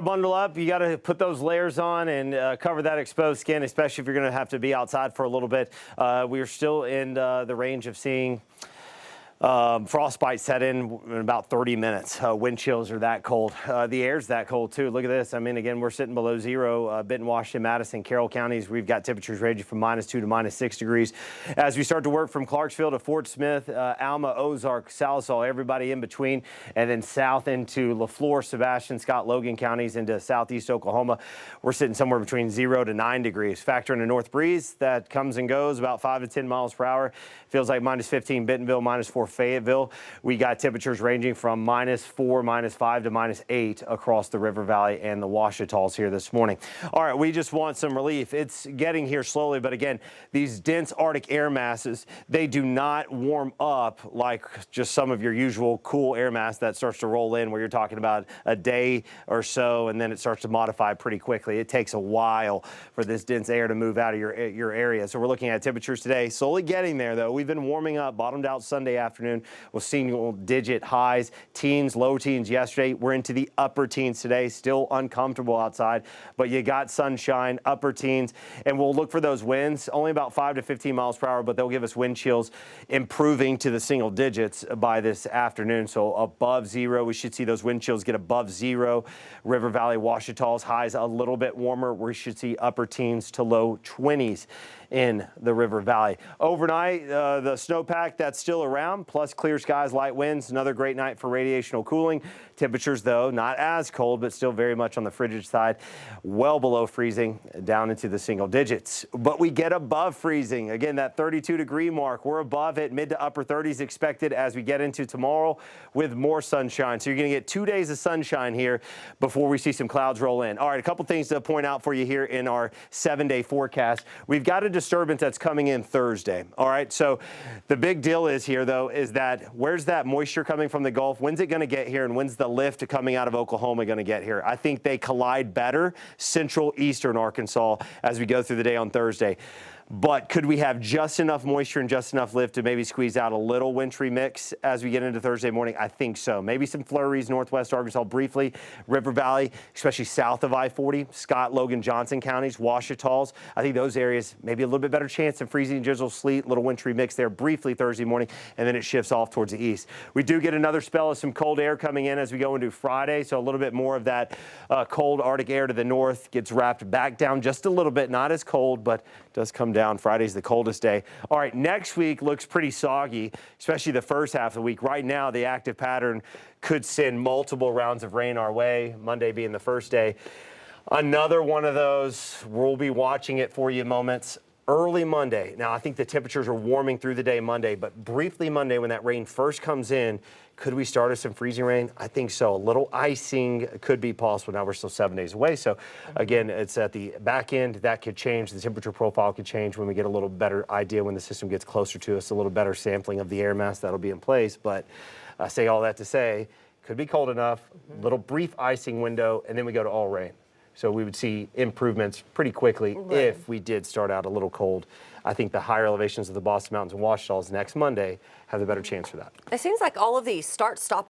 Bundle up. You got to put those layers on and cover that exposed skin, especially if you're going to have to be outside for a little bit. We are still in the range of seeing frostbite set in about 30 minutes. Wind chills are that cold. The air's that cold too. Look at this. I mean, again, we're sitting below zero. Benton, Washington, Madison, Carroll counties. We've got temperatures ranging from -2 to -6 degrees. As we start to work from Clarksville to Fort Smith, Alma, Ozark, Sallisaw, everybody in between, and then south into LaFleur, Sebastian, Scott, Logan counties into southeast Oklahoma, we're sitting somewhere between 0 to 9 degrees. Factor in a north breeze that comes and goes about 5 to 10 miles per hour. Feels like -15 Bentonville, -4 Fayetteville. We got temperatures ranging from -4, -5 to -8 across the River Valley and the Ouachitas here this morning. All right, we just want some relief. It's getting here slowly, but again, these dense Arctic air masses, they do not warm up like just some of your usual cool air mass that starts to roll in where you're talking about a day or so, and then it starts to modify pretty quickly. It takes a while for this dense air to move out of your area. So we're looking at temperatures today, slowly getting there though. We've been warming up, bottomed out Sunday afternoon with single-digit highs, teens, low teens yesterday. We're into the upper teens today, still uncomfortable outside, but you got sunshine, upper teens, and we'll look for those winds, only about 5 to 15 miles per hour, but they'll give us wind chills improving to the single digits by this afternoon. So above zero, we should see those wind chills get above zero. River Valley, Ouachitas, highs a little bit warmer. We should see upper teens to low 20s in the River Valley. Overnight, the snowpack that's still around, plus clear skies, light winds, another great night for radiational cooling. Temperatures, though, not as cold, but still very much on the frigid side, well below freezing, down into the single digits. But we get above freezing. Again, that 32-degree mark, we're above it, mid to upper 30s expected as we get into tomorrow with more sunshine. So you're going to get 2 days of sunshine here before we see some clouds roll in. All right, a couple things to point out for you here in our 7-day forecast. We've got a disturbance that's coming in Thursday. All right, so the big deal is here, though, is that where's that moisture coming from the Gulf? When's it going to get here, and when's the lift coming out of Oklahoma going to get here? I think they collide better central eastern Arkansas as we go through the day on Thursday. But could we have just enough moisture and just enough lift to maybe squeeze out a little wintry mix as we get into Thursday morning? I think so. Maybe some flurries northwest Arkansas briefly, River Valley, especially south of I-40, Scott, Logan, Johnson counties, Ouachitas. I think those areas maybe a little bit better chance of freezing, drizzle, sleet, little wintry mix there briefly Thursday morning, and then it shifts off towards the east. We do get another spell of some cold air coming in as we go into Friday, so a little bit more of that cold Arctic air to the north gets wrapped back down just a little bit, not as cold, but does come down. Friday's the coldest day. All right, next week looks pretty soggy, especially the first half of the week. Right now, the active pattern could send multiple rounds of rain our way, Monday being the first day. Another one of those, we'll be watching it for you moments. Early Monday. Now, I think the temperatures are warming through the day Monday, but briefly Monday when that rain first comes in, could we start with some freezing rain? I think so. A little icing could be possible. Now we're still 7 days away. So again, it's at the back end. That could change. The temperature profile could change when we get a little better idea when the system gets closer to us, a little better sampling of the air mass that'll be in place. But I say all that to say, could be cold enough, little brief icing window, and then we go to all rain. So we would see improvements pretty quickly if we did start out a little cold. I think the higher elevations of the Boston Mountains and Ouachitas next Monday have the better chance for that. It seems like all of these start-stop